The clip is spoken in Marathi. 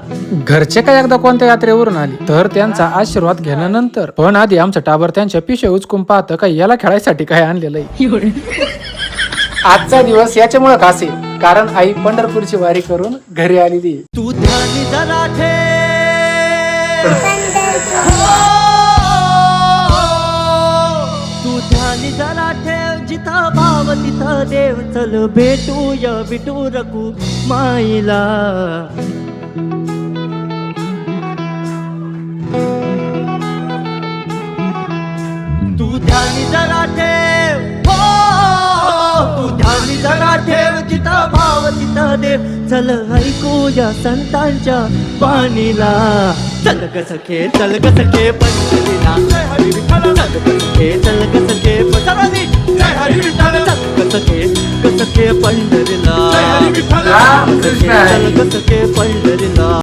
घरचे काय एकदा कोणत्या यात्रेवरून आली तर त्यांचा आशीर्वाद घेण्यानंतर पण आधी आमचं टाबर त्यांच्या पिशव्या उचकून पाहतं काय याला खेळायसाठी काय आणलेलं आहे. आजचा दिवस याच्यामुळे खास आहे कारण आई पंढरपूरची वारी करून घरी आलेली आहे. तू ध्यानी जरा तू ध्यानी जरा ठेव जिथं भाव तिथं देव चल भेटूया विटू रकू माईला. तू ध्यानी जरा ठेव तू ध्यानी जरा ठेव जिथं भाव तिथं देव चल ऐकूया संतांच्या बाणीला. चल ग सखे चल ग सखे पंढरीला चल ग सखे चल ग सखे पंढरीला चल ग सखे पंढरीला.